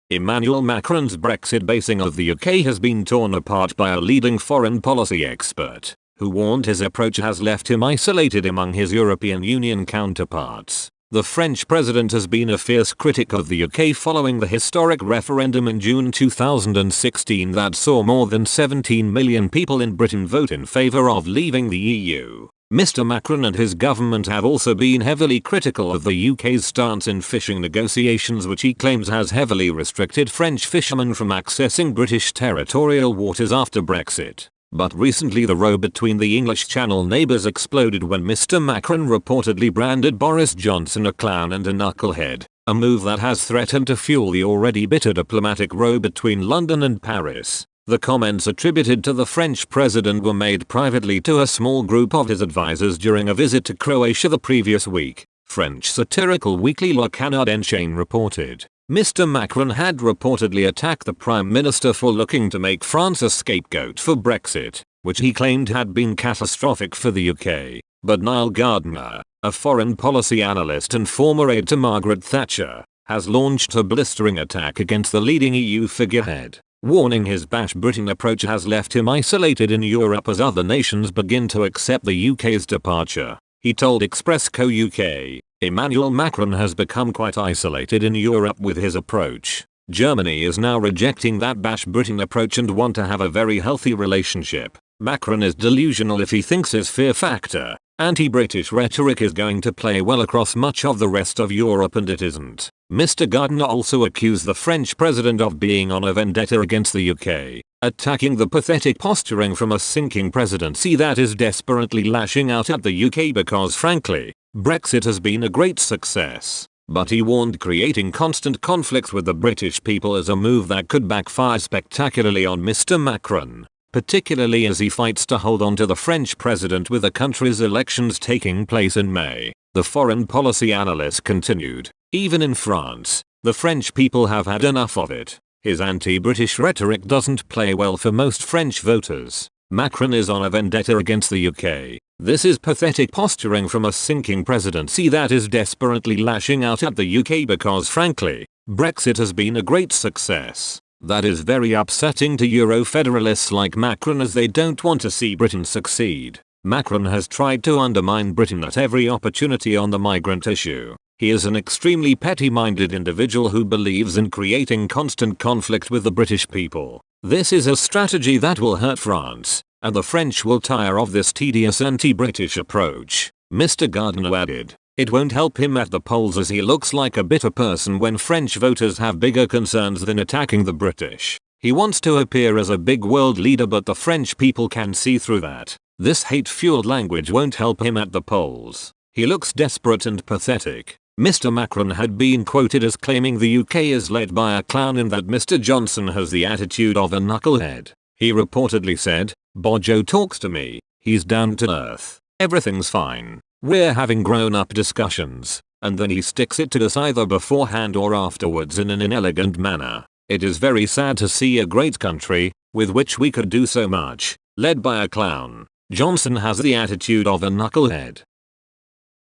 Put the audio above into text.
Emmanuel Macron's Brexit-bashing of the UK has been torn apart by a leading foreign policy expert, who warned his approach has left him isolated among his European Union counterparts. The French president has been a fierce critic of the UK following the historic referendum in June 2016 that saw more than 17 million people in Britain vote in favour of leaving the EU. Mr. Macron and his government have also been heavily critical of the UK's stance in fishing negotiations, which he claims has heavily restricted French fishermen from accessing British territorial waters after Brexit. But recently the row between the English Channel neighbours exploded when Mr. Macron reportedly branded Boris Johnson a clown and a knucklehead, a move that has threatened to fuel the already bitter diplomatic row between London and Paris. The comments attributed to the French president were made privately to a small group of his advisors during a visit to Croatia the previous week, French satirical weekly Le Canard Enchaîné reported. Mr. Macron had reportedly attacked the Prime Minister for looking to make France a scapegoat for Brexit, which he claimed had been catastrophic for the UK. But Niall Gardner, a foreign policy analyst and former aide to Margaret Thatcher, has launched a blistering attack against the leading EU figurehead, warning his Bash Britain approach has left him isolated in Europe as other nations begin to accept the UK's departure. He told Express Co UK, Emmanuel Macron has become quite isolated in Europe with his approach. Germany is now rejecting that Bash Britain approach and want to have a very healthy relationship. Macron is delusional if he thinks his fear factor, anti-British rhetoric is going to play well across much of the rest of Europe, and it isn't. Mr. Gardner also accused the French president of being on a vendetta against the UK, attacking the pathetic posturing from a sinking presidency that is desperately lashing out at the UK because frankly, Brexit has been a great success. But he warned creating constant conflicts with the British people is a move that could backfire spectacularly on Mr. Macron, particularly as he fights to hold on to the French president with the country's elections taking place in May. The foreign policy analyst continued, even in France, the French people have had enough of it. His anti-British rhetoric doesn't play well for most French voters. Macron is on a vendetta against the UK. This is pathetic posturing from a sinking presidency that is desperately lashing out at the UK because frankly, Brexit has been a great success. That is very upsetting to Euro-federalists like Macron, as they don't want to see Britain succeed. Macron has tried to undermine Britain at every opportunity on the migrant issue. He is an extremely petty-minded individual who believes in creating constant conflict with the British people. This is a strategy that will hurt France, and the French will tire of this tedious anti-British approach. Mr. Gardner added, it won't help him at the polls as he looks like a bitter person when French voters have bigger concerns than attacking the British. He wants to appear as a big world leader, but the French people can see through that. This hate-fueled language won't help him at the polls. He looks desperate and pathetic. Mr. Macron had been quoted as claiming the UK is led by a clown and that Mr. Johnson has the attitude of a knucklehead. He reportedly said, Bojo talks to me, he's down to earth, everything's fine, we're having grown-up discussions, and then he sticks it to us either beforehand or afterwards in an inelegant manner. It is very sad to see a great country, with which we could do so much, led by a clown. Johnson has the attitude of a knucklehead.